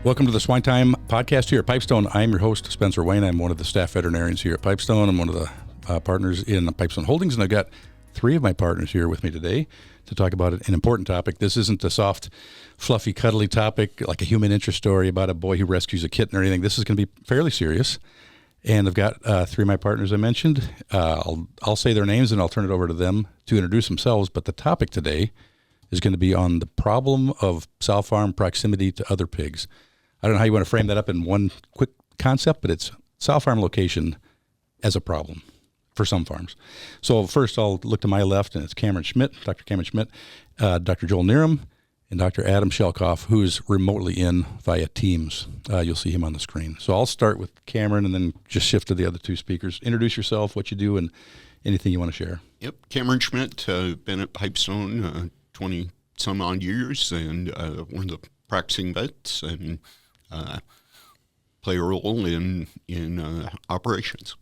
Welcome to the SwineTime Podcast here at Pipestone. I'm your host, Spencer Wayne. I'm one of the staff veterinarians here at Pipestone. I'm one of the partners in Pipestone Holdings, and I've got three of my partners here with me today to talk about an important topic. This isn't a soft, fluffy, cuddly topic like a human interest story about a boy who rescues a kitten or anything. This is going to be fairly serious. And I've got three of my partners I mentioned. I'll say their names and I'll turn it over to them to introduce themselves. But the topic today is going to be on the problem of sow farm proximity to other pigs. I don't know how you want to frame that up in one quick concept, but it's sow farm location as a problem for some farms. So first I'll look to my left, and it's Cameron Schmitt, Dr. Cameron Schmitt, Dr. Joel Nerem, and Dr. Adam Schelkopf, who's remotely in via Teams. You'll see him on the screen. So I'll start with Cameron and then just shift to the other two speakers. Introduce yourself, what you do, and anything you want to share. Yep, Cameron Schmitt, been at Pipestone 20 some odd years, and one of the practicing vets, and play a role in operations.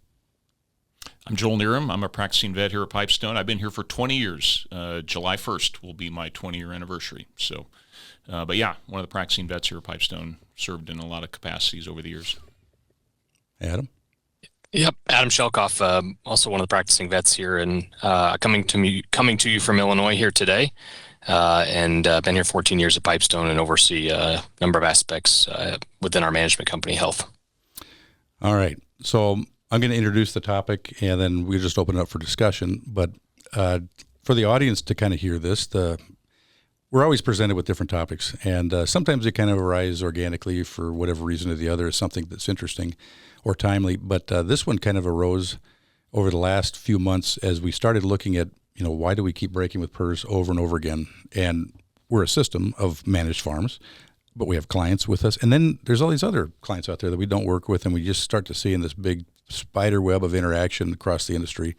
I'm Joel Nerem. I'm a practicing vet here at Pipestone. I've been here for 20 years. July 1st will be my 20-year anniversary. So, but yeah, one of the practicing vets here at Pipestone, served in a lot of capacities over the years. Adam? Yep, Adam Schelkopf, also one of the practicing vets here, and coming to you from Illinois here today. And been here 14 years at Pipestone and oversee a number of aspects within our management company, Health. All right. So I'm going to introduce the topic, and then we just open it up for discussion. But for the audience to kind of hear this, we're always presented with different topics, and sometimes they kind of arise organically for whatever reason or the other, as something that's interesting or timely. But this one kind of arose over the last few months as we started looking at, why do we keep breaking with PRRS over and over again? And we're a system of managed farms, but we have clients with us. And then there's all these other clients out there that we don't work with, and we just start to see in this big spider web of interaction across the industry.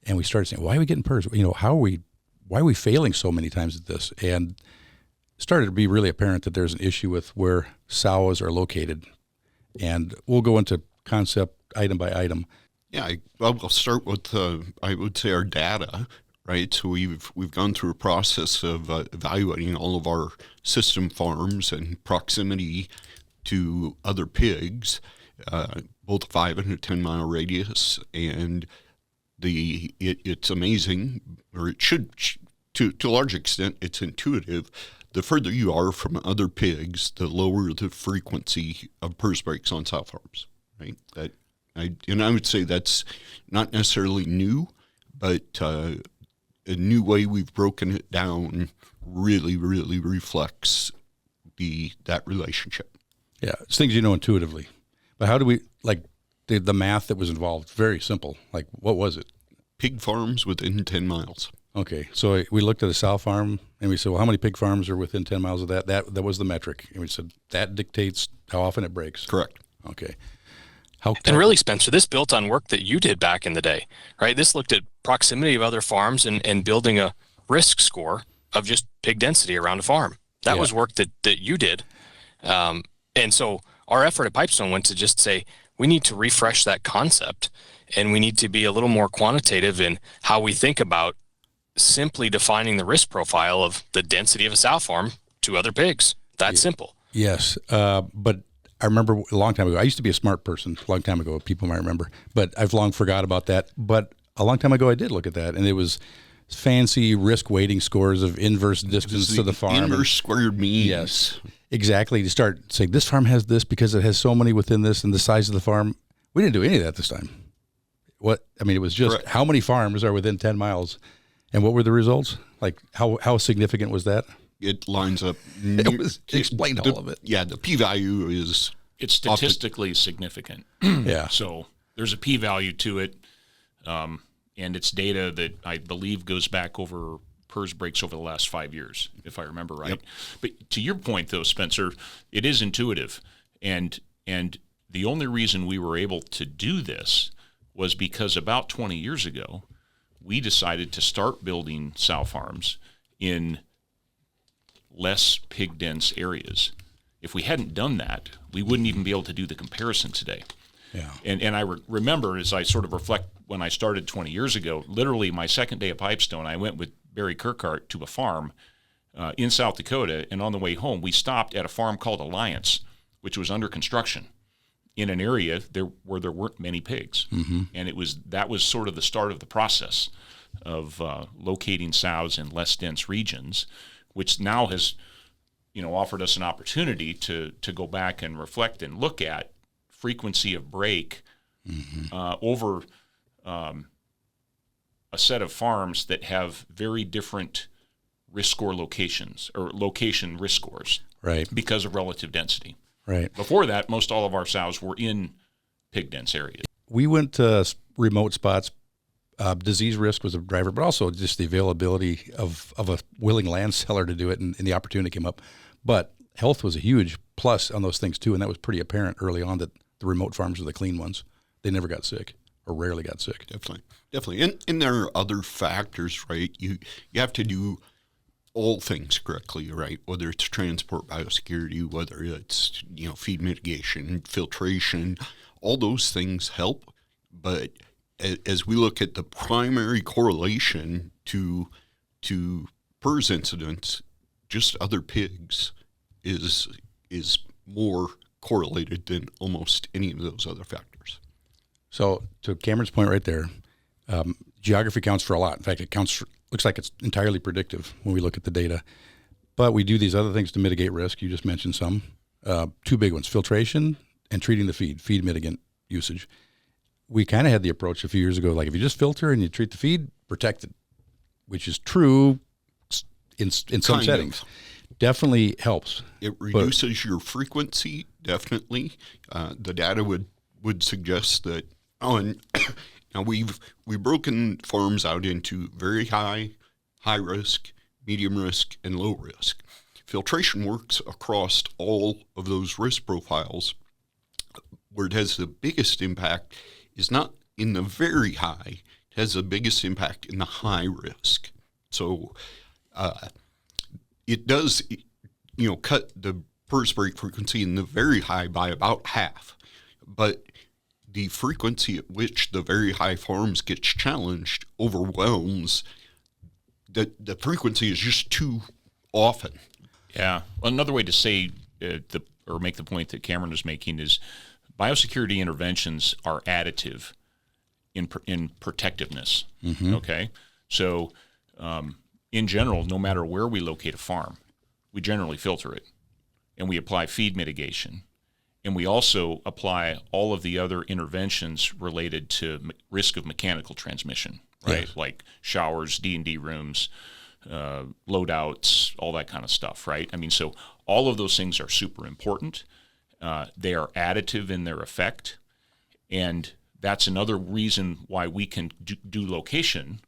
And we started saying, why are we getting PRRS? Why are we failing so many times at this? And it started to be really apparent that there's an issue with where sows are located. And we'll go into concept item by item. Yeah, we'll start with, I would say, our data, right? So we've gone through a process of evaluating all of our system farms and proximity to other pigs, both 5 and a 10-mile radius, and it's amazing, or it should, to a large extent, it's intuitive. The further you are from other pigs, the lower the frequency of PRRS breaks on sow farms, right? I would say that's not necessarily new, but a new way we've broken it down really, really reflects that relationship. Yeah, it's things you know intuitively. But how do we, the math that was involved? Very simple. What was it? Pig farms within 10 miles. Okay, so we looked at a sow farm, and we said, well, how many pig farms are within 10 miles of that? That was the metric. And we said, that dictates how often it breaks. Correct. Okay. And really, Spencer, this built on work that you did back in the day, right? This looked at proximity of other farms and building a risk score of just pig density around a farm. That was work that you did. And so our effort at Pipestone went to just say, we need to refresh that concept, and we need to be a little more quantitative in how we think about simply defining the risk profile of the density of a sow farm to other pigs. That's simple. Yes, but I remember a long time ago, I used to be a smart person a long time ago, people might remember, but I've long forgot about that. But a long time ago, I did look at that, and it was fancy risk weighting scores of inverse distance to the farm. Inverse squared means. Yes, exactly. To start saying, this farm has this because it has so many within this and the size of the farm. We didn't do any of that this time. It was just how many farms are within 10 miles, and what were the results? How significant was that? It lines up. It explained all of it. Yeah, the p-value is... It's statistically significant. Yeah. So there's a p-value to it, and it's data that I believe goes back over PRRS breaks over the last 5 years, if I remember right. Yep. But to your point, though, Spencer, it is intuitive, and the only reason we were able to do this was because about 20 years ago, we decided to start building sow farms in less pig-dense areas. If we hadn't done that, we wouldn't even be able to do the comparison today. Yeah. And I remember, as I sort of reflect when I started 20 years ago, literally my second day at Pipestone, I went with Barry Kirkhart to a farm in South Dakota, and on the way home, we stopped at a farm called Alliance. which was under construction in an area where there weren't many pigs. Mm-hmm. And that was sort of the start of the process of locating sows in less dense regions, which now has, offered us an opportunity to go back and reflect and look at frequency of break over a set of farms that have very different risk score locations or location risk scores, right? Because of relative density. Right. Before that, most all of our sows were in pig dense areas. We went to remote spots. Disease risk was a driver, but also just the availability of a willing land seller to do it, and the opportunity came up. But health was a huge plus on those things too, and that was pretty apparent early on that the remote farms were the clean ones. They never got sick or rarely got sick. Definitely. And there are other factors, right? You have to do all things correctly, right? Whether it's transport biosecurity, whether it's, feed mitigation, filtration, all those things help. But as we look at the primary correlation to PRRS incidents, just other pigs is more correlated than almost any of those other factors. So to Cameron's point right there, geography counts for a lot. In fact, looks like it's entirely predictive when we look at the data. But we do these other things to mitigate risk. You just mentioned some. Two big ones, filtration and treating the feed mitigant usage. We kind of had the approach a few years ago, like if you just filter and you treat the feed, protected, which is true in some settings. Definitely helps. It reduces your frequency, definitely. The data would suggest that, and now we've broken farms out into very high risk, medium risk, and low risk. Filtration works across all of those risk profiles. Where it has the biggest impact is not in the very high, it has the biggest impact in the high risk. So it does, cut the PRRS break frequency in the very high by about half. But the frequency at which the very high farms gets challenged overwhelms the frequency is just too often. Yeah. Well, another way to say or make the point that Cameron was making is biosecurity interventions are additive in protectiveness. Mm-hmm. Okay. So in general, no matter where we locate a farm, we generally filter it and we apply feed mitigation. And we also apply all of the other interventions related to risk of mechanical transmission, right? Yes. Like showers, D&D rooms, loadouts, all that kind of stuff, right? I mean, so all of those things are super important. They are additive in their effect. And that's another reason why we can do location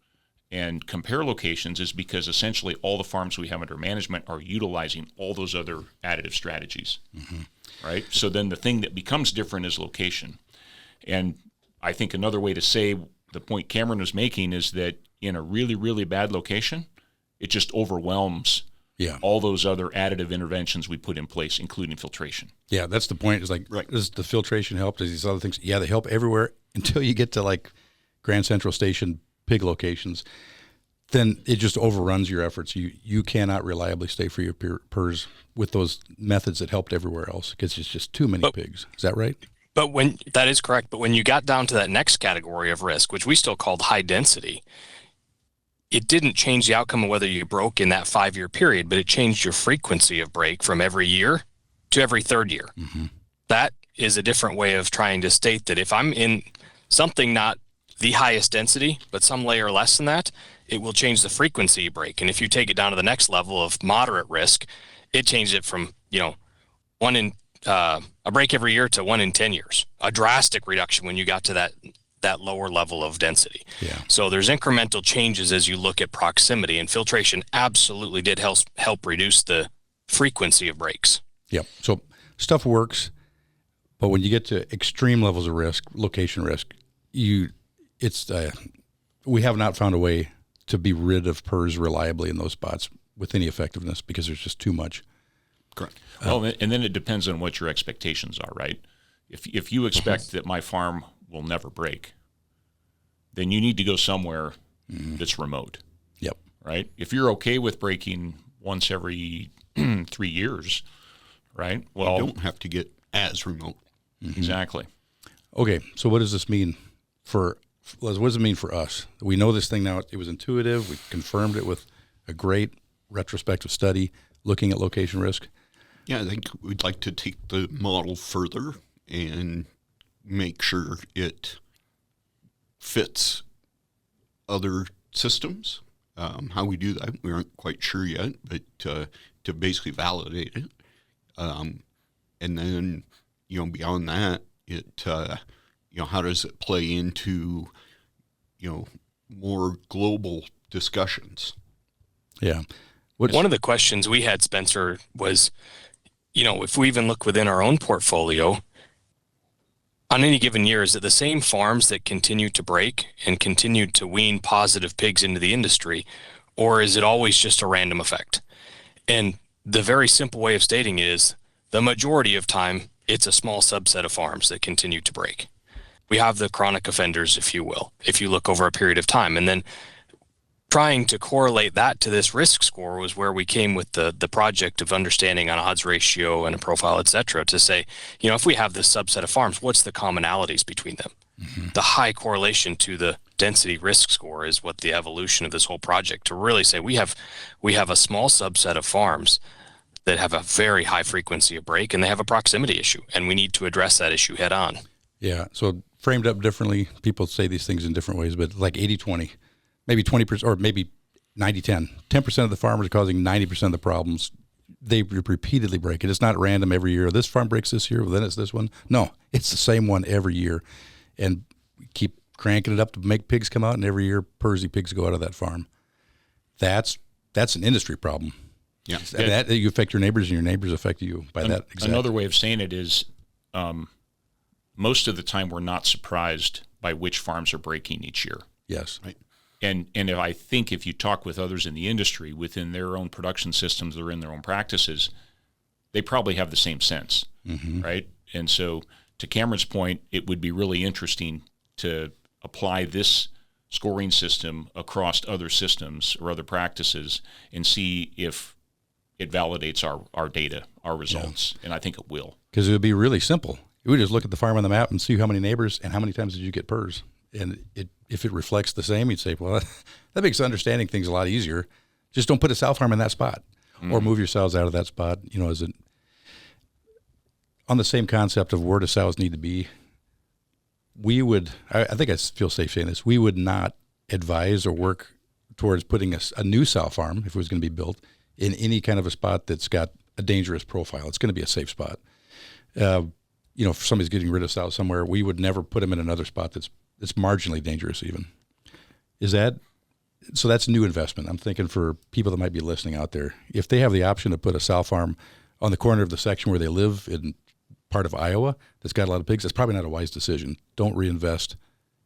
and compare locations is because essentially all the farms we have under management are utilizing all those other additive strategies, right? So then the thing that becomes different is location. And I think another way to say the point Cameron was making is that in a really, really bad location, it just overwhelms all those other additive interventions we put in place, including filtration. Yeah, that's the point. It's like, does the filtration help? Does these other things? Yeah, they help everywhere until you get to like Grand Central Station pig locations. Then it just overruns your efforts. You cannot reliably stay for your PRRS with those methods that helped everywhere else because it's just too many pigs. Is that right? But that is correct. But when you got down to that next category of risk, which we still called high density, it didn't change the outcome of whether you broke in that 5-year period, but it changed your frequency of break from every year to every third year. Mm-hmm. That is a different way of trying to state that if I'm in something not the highest density, but some layer less than that, it will change the frequency you break. And if you take it down to the next level of moderate risk, it changes it from, a break every year to 1 in 10 years. A drastic reduction when you got to that lower level of density. Yeah. So there's incremental changes as you look at proximity, and filtration absolutely did help reduce the frequency of breaks. Yep. So stuff works, but when you get to extreme levels of risk, location risk, we have not found a way to be rid of PRRS reliably in those spots with any effectiveness because there's just too much. Correct. Well, and then it depends on what your expectations are, right? If you expect that my farm will never break, then you need to go somewhere that's remote. Yep. Right? If you're okay with breaking once every 3 years, right? Well, you don't have to get as remote. Exactly. Okay, so what does this mean for what does it mean for us? We know this thing now. It was intuitive. We confirmed it with a great retrospective study looking at location risk. Yeah, I think we'd like to take the model further and make sure it fits other systems. How we do that, we aren't quite sure yet, but to basically validate it. And then, beyond that, it, how does it play into, more global discussions? Yeah. One of the questions we had, Spencer, was, if we even look within our own portfolio, on any given year, is it the same farms that continue to break and continue to wean positive pigs into the industry, or is it always just a random effect? And the very simple way of stating is the majority of time, it's a small subset of farms that continue to break. We have the chronic offenders, if you will, if you look over a period of time. And then trying to correlate that to this risk score was where we came with the project of understanding an odds ratio and a profile, et cetera, to say, if we have this subset of farms, what's the commonalities between them? Mm-hmm. The high correlation to the density risk score is what the evolution of this whole project, to really say we have a small subset of farms that have a very high frequency of break, and they have a proximity issue, and we need to address that issue head on. Yeah, so framed up differently, people say these things in different ways, but like 80-20. Maybe 20% or maybe 90-10. 10% of the farmers are causing 90% of the problems. They repeatedly break it. It's not random every year. This farm breaks this year, well, then it's this one. No, it's the same one every year. And we keep cranking it up to make pigs come out, and every year PRRS pigs go out of that farm. That's an industry problem. Yeah. And that you affect your neighbors, and your neighbors affect you by that. Exactly. Another way of saying it is most of the time we're not surprised by which farms are breaking each year. Yes. Right. And if you talk with others in the industry, within their own production systems or in their own practices, they probably have the same sense, right? And so to Cameron's point, it would be really interesting to apply this scoring system across other systems or other practices and see if it validates our data, our results, and I think it will. Because it would be really simple. You would just look at the farm on the map and see how many neighbors and how many times did you get PRRS. And if it reflects the same, you'd say, well, that makes understanding things a lot easier. Just don't put a sow farm in that spot or move your sows out of that spot. On the same concept of where do sows need to be, I think I feel safe saying this, we would not advise or work towards putting a new sow farm, if it was going to be built, in any kind of a spot that's got a dangerous profile. It's going to be a safe spot. If somebody's getting rid of sows somewhere, we would never put them in another spot that's marginally dangerous even. So that's new investment. I'm thinking for people that might be listening out there, if they have the option to put a sow farm on the corner of the section where they live in part of Iowa that's got a lot of pigs, that's probably not a wise decision. Don't reinvest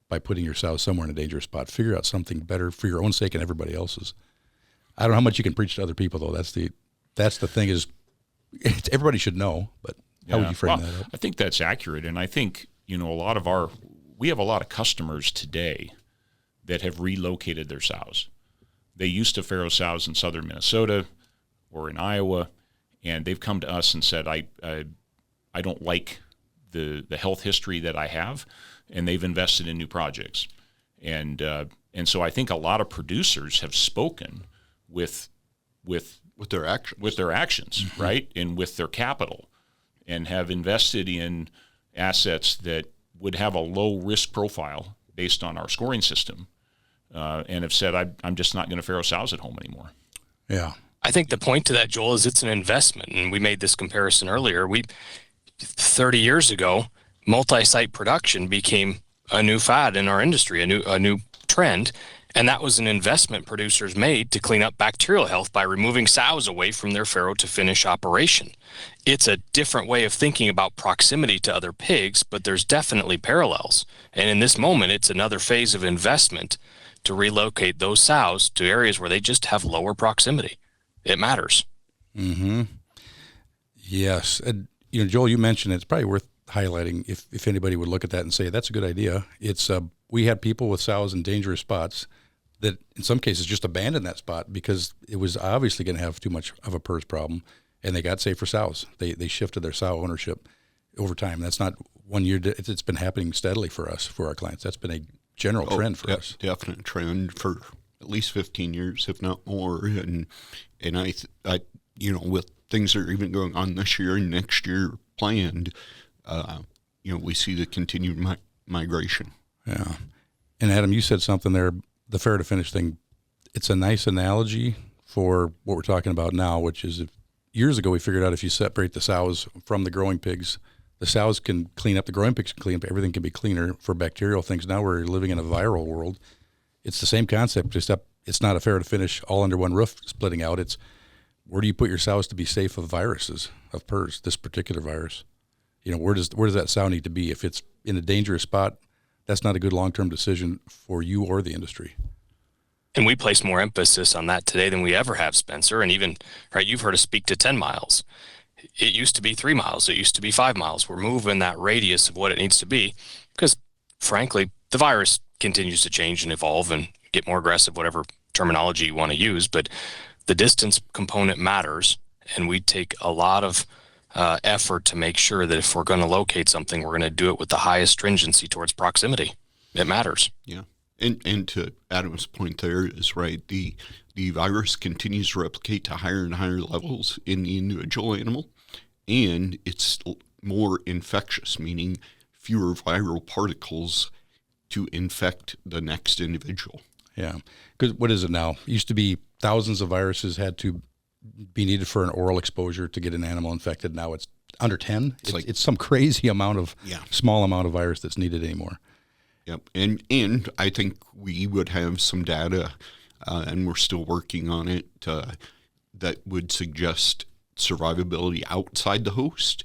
by putting your sows somewhere in a dangerous spot. Figure out something better for your own sake and everybody else's. I don't know how much you can preach to other people though. That's the thing is everybody should know, but how would you frame that up? I think that's accurate. And I think, we have a lot of customers today that have relocated their sows. They used to farrow sows in southern Minnesota or in Iowa, and they've come to us and said, I don't like the health history that I have, and they've invested in new projects. And so I think a lot of producers have spoken with their actions, right, and with their capital, and have invested in assets that would have a low risk profile based on our scoring system, and have said, I'm just not going to farrow sows at home anymore. Yeah. I think the point to that, Joel, is it's an investment. And we made this comparison earlier. 30 years ago, multi-site production became a new fad in our industry, a new trend. And that was an investment producers made to clean up bacterial health by removing sows away from their farrow to finish operation. It's a different way of thinking about proximity to other pigs, but there's definitely parallels. And in this moment, it's another phase of investment to relocate those sows to areas where they just have lower proximity. It matters. Mm-hmm. Yes. And, Joel, you mentioned it's probably worth highlighting if anybody would look at that and say, that's a good idea. It's we had people with sows in dangerous spots that in some cases just abandoned that spot because it was obviously going to have too much of a PRRS problem, and they got safer sows. They shifted their sow ownership. over time. That's not 1 year. It's been happening steadily for us, for our clients. That's been a general trend for us. Definite trend for at least 15 years, if not more. And I with things that are even going on this year and next year planned, we see the continued migration. Yeah. And Adam, you said something there, the fair to finish thing. It's a nice analogy for what we're talking about now, which is years ago we figured out if you separate the sows from the growing pigs, the sows can clean up, the growing pigs can clean up, everything can be cleaner for bacterial things. Now we're living in a viral world. It's the same concept, just it's not a fair to finish all under one roof splitting out. It's where do you put your sows to be safe of viruses, of PRRS, this particular virus? Where does that sow need to be? If it's in a dangerous spot, that's not a good long-term decision for you or the industry. And we place more emphasis on that today than we ever have, Spencer. And even, right, you've heard us speak to 10 miles. It used to be 3 miles. It used to be 5 miles. We're moving that radius of what it needs to be because, frankly, the virus continues to change and evolve and get more aggressive, whatever terminology you want to use. But the distance component matters, and we take a lot of effort to make sure that if we're going to locate something, we're going to do it with the highest stringency towards proximity. It matters. Yeah. And to Adam's point there is right, the virus continues to replicate to higher and higher levels in the individual animal, and it's more infectious, meaning fewer viral particles to infect the next individual. Yeah. Because what is it now? It used to be thousands of viruses had to be needed for an oral exposure to get an animal infected. Now it's under 10. It's some crazy amount of small amount of virus that's needed anymore. Yep. And I think we would have some data, and we're still working on it, that would suggest survivability outside the host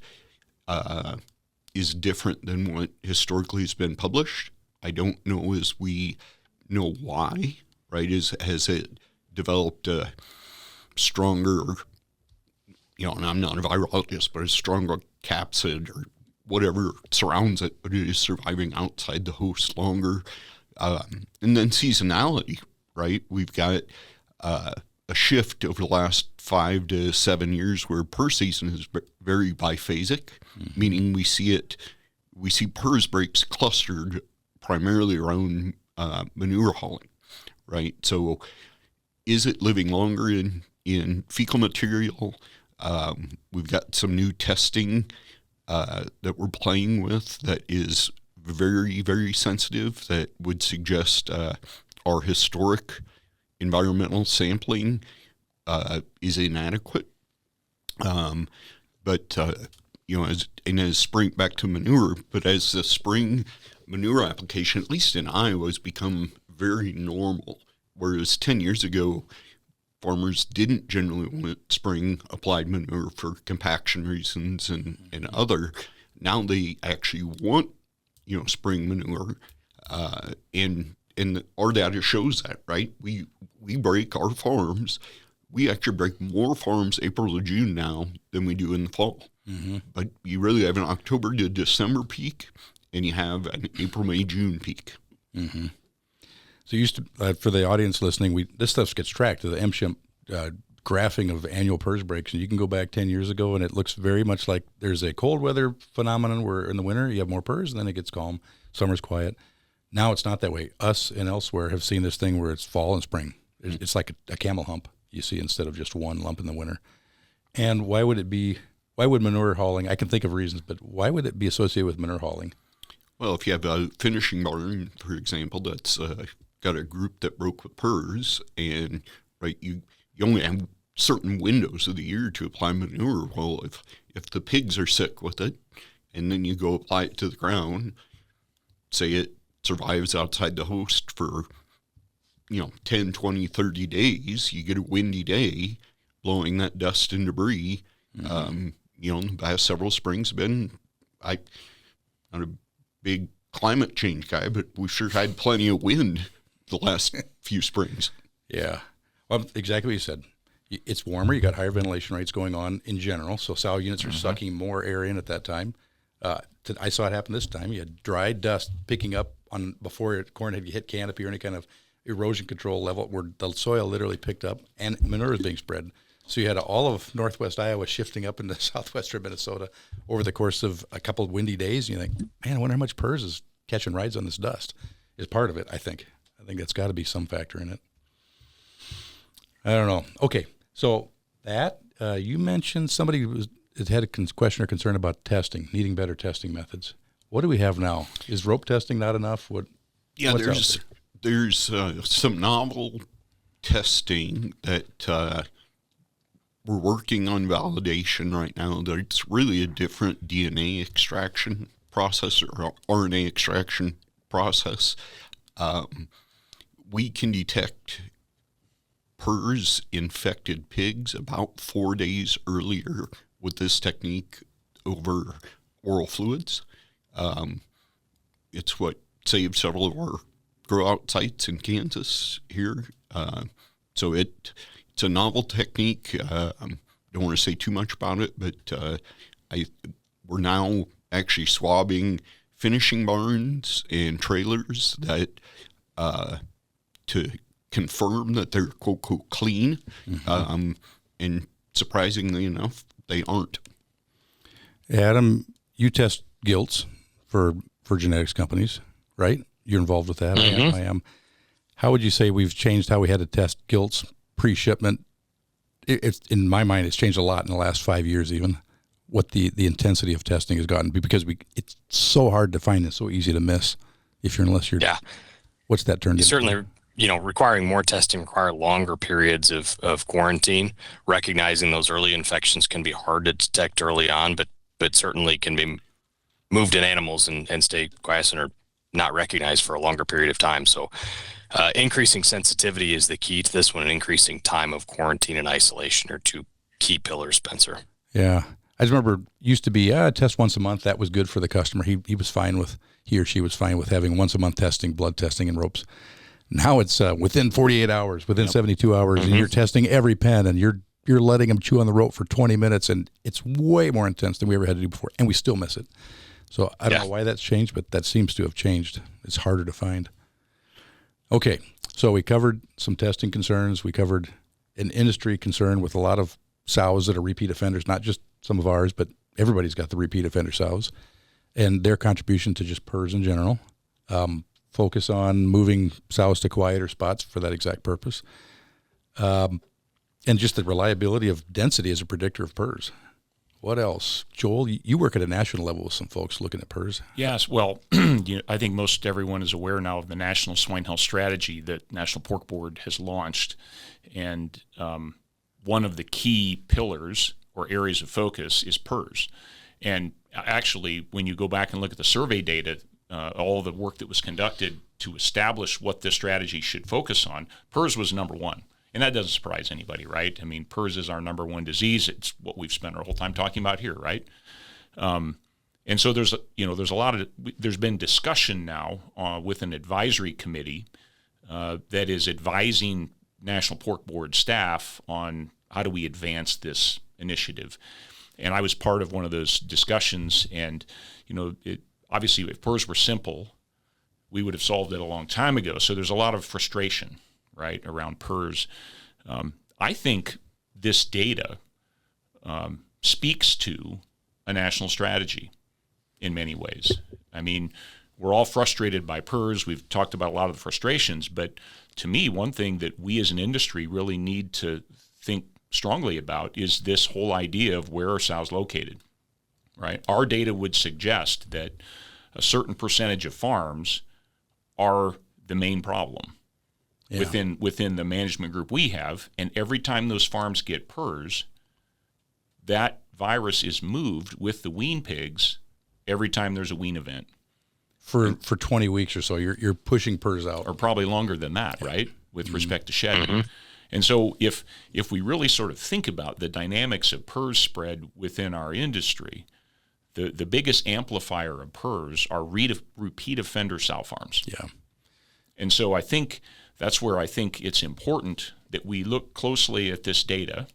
is different than what historically has been published. I don't know as we know why, right? Has it developed a stronger, and I'm not a virologist, but a stronger capsid or whatever surrounds it, but it is surviving outside the host longer. And then seasonality, right? We've got a shift over the last 5 to 7 years where PRRS season is very biphasic, meaning we see PRRS breaks clustered primarily around manure hauling, right? So is it living longer in fecal material? We've got some new testing that we're playing with that is very, very sensitive that would suggest our historic environmental sampling is inadequate. As spring, back to manure, but as the spring manure application, at least in Iowa, has become very normal, whereas 10 years ago, farmers didn't generally want spring applied manure for compaction reasons and other. Now they actually want, spring manure, and our data shows that, right? We break our farms. We actually break more farms April to June now than we do in the fall. Mm-hmm. But you really have an October to December peak, and you have an April, May, June peak. Mm-hmm. So used to, for the audience listening, this stuff gets tracked to the MSHMP graphing of annual PRRS breaks, and you can go back 10 years ago, and it looks very much like there's a cold weather phenomenon where in the winter you have more PRRS, and then it gets calm, summer's quiet. Now it's not that way. Us and elsewhere have seen this thing where it's fall and spring. It's like a camel hump you see instead of just one lump in the winter. And why would manure hauling, I can think of reasons, but why would it be associated with manure hauling? Well, if you have a finishing barn, for example, that's got a group that broke with PRRS, and right, you only have certain windows of the year to apply manure. Well, if the pigs are sick with it, and then you go apply it to the ground, say it survives outside the host for 10, 20, 30 days, you get a windy day blowing that dust and debris. Mm-hmm. The past several springs have been, I'm not a big climate change guy, but we sure had plenty of wind the last few springs. Yeah. Well, exactly what you said. It's warmer. You got higher ventilation rates going on in general. So sow units are sucking more air in at that time. I saw it happen this time. You had dry dust picking up on before corn had hit canopy or any kind of erosion control level where the soil literally picked up and manure is being spread. So you had all of northwest Iowa shifting up into southwestern Minnesota over the course of a couple of windy days. And you think, man, I wonder how much PRRS is catching rides on this dust. Is part of it, I think. I think that's got to be some factor in it. I don't know. Okay, so that you mentioned somebody had a question or concern about testing, needing better testing methods. What do we have now? Is rope testing not enough? There's some novel testing that we're working on validation right now. It's really a different DNA extraction process or RNA extraction process. We can detect PRRS infected pigs about 4 days earlier with this technique over oral fluids. It's what saved several of our grow-out sites in Kansas here. So it's a novel technique. Don't want to say too much about it, but we're now actually swabbing finishing barns and trailers that to confirm that they're quote clean. Mm-hmm. And surprisingly enough, they aren't. Adam, you test gilts for genetics companies, right? You're involved with that. Mm-hmm. I am. How would you say we've changed how we had to test gilts pre-shipment? It's in my mind, it's changed a lot in the last 5 years, even what the intensity of testing has gotten, because it's so hard to find and so easy to miss unless you're. Yeah. What's that turned into? Certainly, requiring more testing, require longer periods of quarantine. Recognizing those early infections can be hard to detect early on, but certainly can be moved in animals and stay quiescent or not recognized for a longer period of time. So increasing sensitivity is the key to this one, and increasing time of quarantine and isolation are two key pillars, Spencer. Yeah. I just remember used to be test once a month. That was good for the customer. He or she was fine with having once a month testing, blood testing, and ropes. Now it's within 48 hours, within 72 hours, Mm-hmm. and you're testing every pen, and you're letting them chew on the rope for 20 minutes, and it's way more intense than we ever had to do before, and we still miss it. So I don't know why that's changed, but that seems to have changed. It's harder to find. Okay, so we covered some testing concerns. We covered an industry concern with a lot of sows that are repeat offenders, not just some of ours, but everybody's got the repeat offender sows, and their contribution to just PRRS in general. Focus on moving sows to quieter spots for that exact purpose. And just the reliability of density as a predictor of PRRS. What else? Joel, you work at a national level with some folks looking at PRRS. Yes, well, I think most everyone is aware now of the National Swine Health Strategy that National Pork Board has launched. And one of the key pillars or areas of focus is PRRS. And actually, when you go back and look at the survey data, all the work that was conducted to establish what this strategy should focus on, PRRS was number one. And that doesn't surprise anybody, right? I mean, PRRS is our number one disease. It's what we've spent our whole time talking about here, right? And so there's been discussion now with an advisory committee that is advising National Pork Board staff on how do we advance this initiative. And I was part of one of those discussions, and obviously if PRRS were simple, we would have solved it a long time ago. So there's a lot of frustration, right, around PRRS. I think this data speaks to a national strategy in many ways. I mean, we're all frustrated by PRRS. We've talked about a lot of the frustrations, but to me, one thing that we as an industry really need to think strongly about is this whole idea of where are sows located, right? Our data would suggest that a certain percentage of farms are the main problem within the management group we have, and every time those farms get PRRS, that virus is moved with the wean pigs every time there's a wean event. For 20 weeks or so, you're pushing PRRS out. Or probably longer than that, right, with respect to shedding. Mm-hmm. And so if we really sort of think about the dynamics of PRRS spread within our industry, the biggest amplifier of PRRS are repeat offender sow farms. Yeah. And so I think that's where I think it's important that we look closely at this data,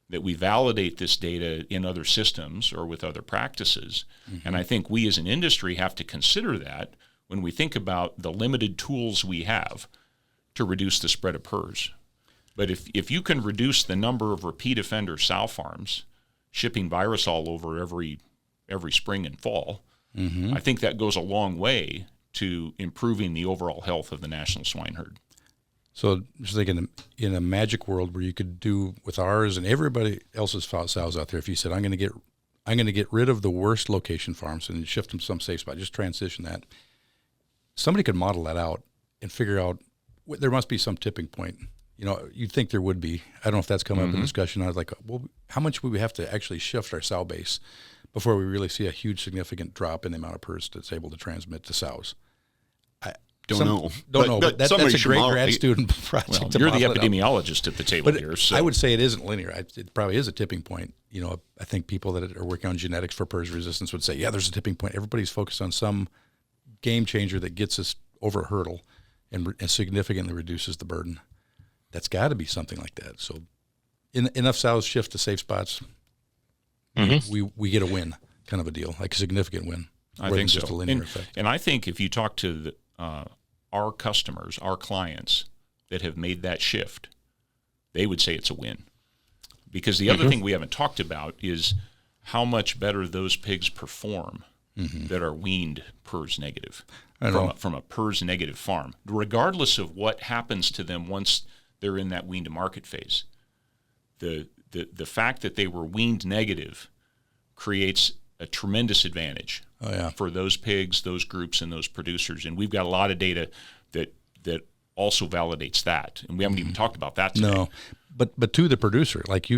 that we validate this data in other systems or with other practices. Mm-hmm. And I think we as an industry have to consider that when we think about the limited tools we have to reduce the spread of PRRS. But if you can reduce the number of repeat offender sow farms shipping virus all over every spring and fall, I think that goes a long way to improving the overall health of the national swine herd. So just thinking in a magic world where you could do with ours and everybody else's sows out there, if you said, I'm going to get rid of the worst location farms and shift them to some safe spot, just transition that. Somebody could model that out and figure out there must be some tipping point. You'd think there would be. I don't know if that's come up in discussion. I was like, well, how much would we have to actually shift our sow base before we really see a huge significant drop in the amount of PRRS that's able to transmit to sows? Don't know. But that's a great grad student project. Well, you're the epidemiologist at the table here. So. I would say it isn't linear. It probably is a tipping point. I think people that are working on genetics for PRRS resistance would say, yeah, there's a tipping point. Everybody's focused on some game changer that gets us over a hurdle and significantly reduces the burden. That's got to be something like that. So enough sows shift to safe spots, we get a win kind of a deal, like a significant win. I think so. Just a linear effect. And I think if you talk to our customers, our clients that have made that shift, they would say it's a win. Because the other thing we haven't talked about is how much better those pigs perform that are weaned PRRS negative from a PRRS negative farm, regardless of what happens to them once they're in that wean to market phase. The fact that they were weaned negative creates a tremendous advantage for those pigs, those groups, and those producers. And we've got a lot of data that also validates that. And we haven't even talked about that today. No, but to the producer, like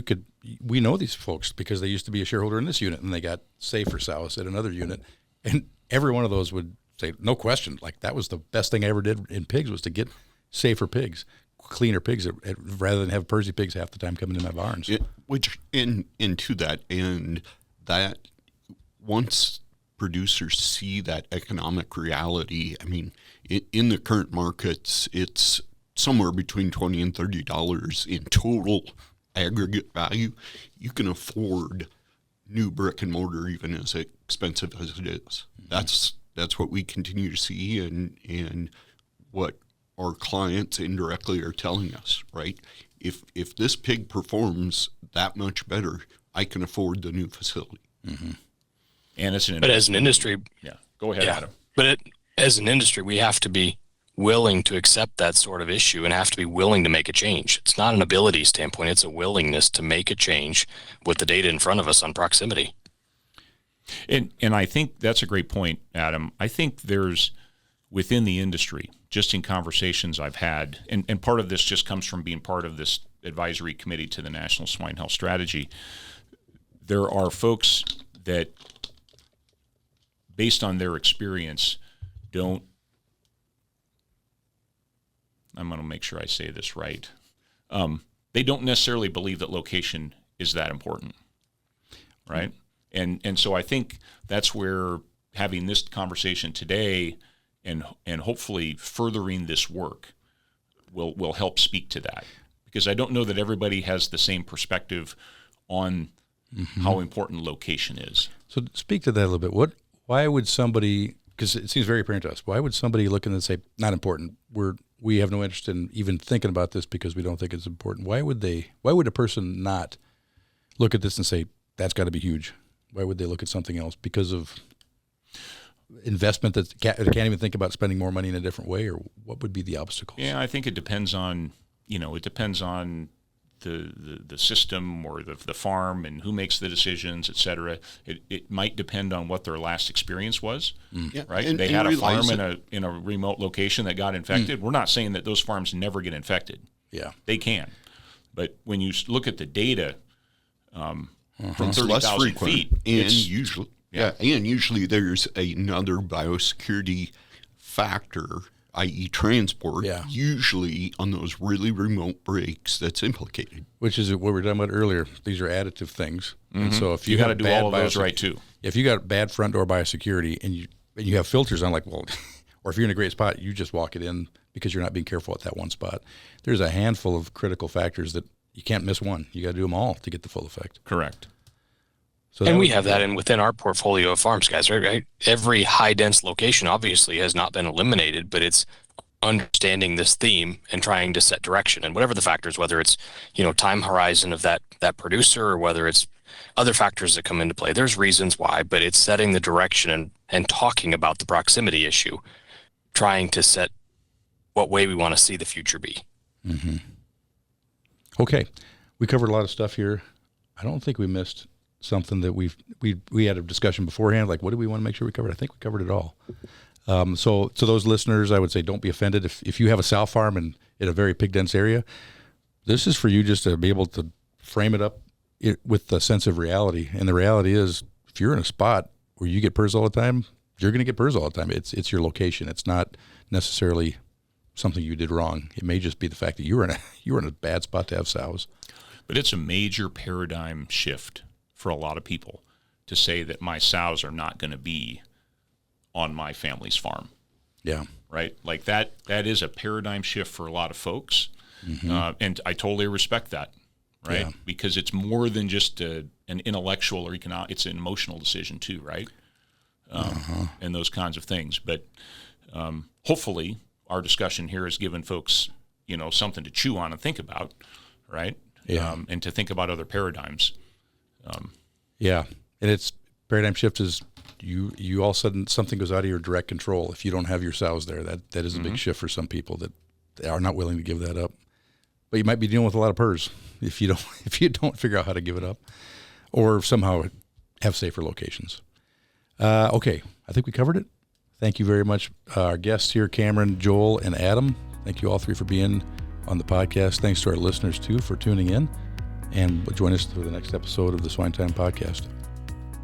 we know these folks because they used to be a shareholder in this unit and they got safer sows at another unit. And every one of those would say, no question, like that was the best thing I ever did in pigs was to get safer pigs, cleaner pigs, rather than have PRRSy pigs half the time coming in my barns. Which into that, and that once producers see that economic reality, I mean, in the current markets, it's somewhere between $20 and $30 in total aggregate value. You can afford new brick and mortar, even as expensive as it is. That's what we continue to see, and what our clients indirectly are telling us, right? If this pig performs that much better, I can afford the new facility. And it's but as an industry, go ahead, Adam. But as an industry, we have to be willing to accept that sort of issue and have to be willing to make a change. It's not an ability standpoint; it's a willingness to make a change with the data in front of us on proximity. And I think that's a great point, Adam. I think there's within the industry, just in conversations I've had, and part of this just comes from being part of this advisory committee to the National Swine Health Strategy. There are folks that, based on their experience, I'm going to make sure I say this right. They don't necessarily believe that location is that important, right? And so I think that's where having this conversation today and hopefully furthering this work will help speak to that. Because I don't know that everybody has the same perspective on how important location is. So speak to that a little bit. Why would somebody, because it seems very apparent to us, why would somebody look in and say, not important, we have no interest in even thinking about this because we don't think it's important? Why would a person not look at this and say, that's got to be huge? Why would they look at something else? Because of investment that they can't even think about spending more money in a different way, or what would be the obstacles? Yeah, I think it depends on, the system or the farm and who makes the decisions, et cetera. It might depend on what their last experience was, right? They had a farm in a remote location that got infected. We're not saying that those farms never get infected. Yeah, they can. But when you look at the data from it's less 30,000 frequent, feet, and usually there's another biosecurity factor, i.e. transport, usually on those really remote breaks that's implicated. Which is what we were talking about earlier. These are additive things. And so if you got to do all of those right too. If you got bad front door biosecurity and you have filters on, or if you're in a great spot, you just walk it in because you're not being careful at that one spot. There's a handful of critical factors that you can't miss one. You got to do them all to get the full effect. Correct. So and we have that within our portfolio of farms, guys, right? Every high dense location obviously has not been eliminated, but it's understanding this theme and trying to set direction, and whatever the factors, whether it's, time horizon of that producer, or whether it's other factors that come into play, there's reasons why, but it's setting the direction and talking about the proximity issue, trying to set what way we want to see the future be. Mm-hmm. Okay. We covered a lot of stuff here. I don't think we missed something that we had a discussion beforehand, like what do we want to make sure we covered? I think we covered it all. So to those listeners, I would say don't be offended if you have a sow farm in a very pig dense area. This is for you just to be able to frame it up with a sense of reality. And the reality is, if you're in a spot where you get PRRS all the time, you're going to get PRRS all the time. It's your location. It's not necessarily something you did wrong. It may just be the fact that you were in a bad spot to have sows. But it's a major paradigm shift for a lot of people to say that my sows are not going to be on my family's farm. Yeah. Right? Like that is a paradigm shift for a lot of folks. Mm-hmm. And I totally respect that, right? Yeah. Because it's more than just an intellectual or economic, it's an emotional decision too, right? And those kinds of things. But hopefully our discussion here has given folks, something to chew on and think about, right? Yeah. And to think about other paradigms. Yeah. And it's paradigm shift is you all of a sudden something goes out of your direct control. If you don't have your sows there, that is a big shift for some people that they are not willing to give that up. But you might be dealing with a lot of PRRS if you don't figure out how to give it up, or somehow have safer locations. Okay, I think we covered it. Thank you very much, our guests here, Cameron, Joel, and Adam. Thank you all three for being on the podcast. Thanks to our listeners too for tuning in, and join us for the next episode of the SwineTime Podcast.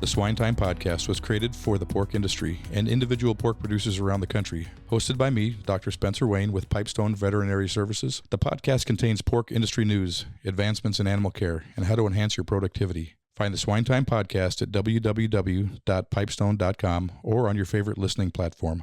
The SwineTime Podcast was created for the pork industry and individual pork producers around the country. Hosted by me, Dr. Spencer Wayne with Pipestone Veterinary Services, the podcast contains pork industry news, advancements in animal care, and how to enhance your productivity. Find the SwineTime Podcast at www.pipestone.com or on your favorite listening platform.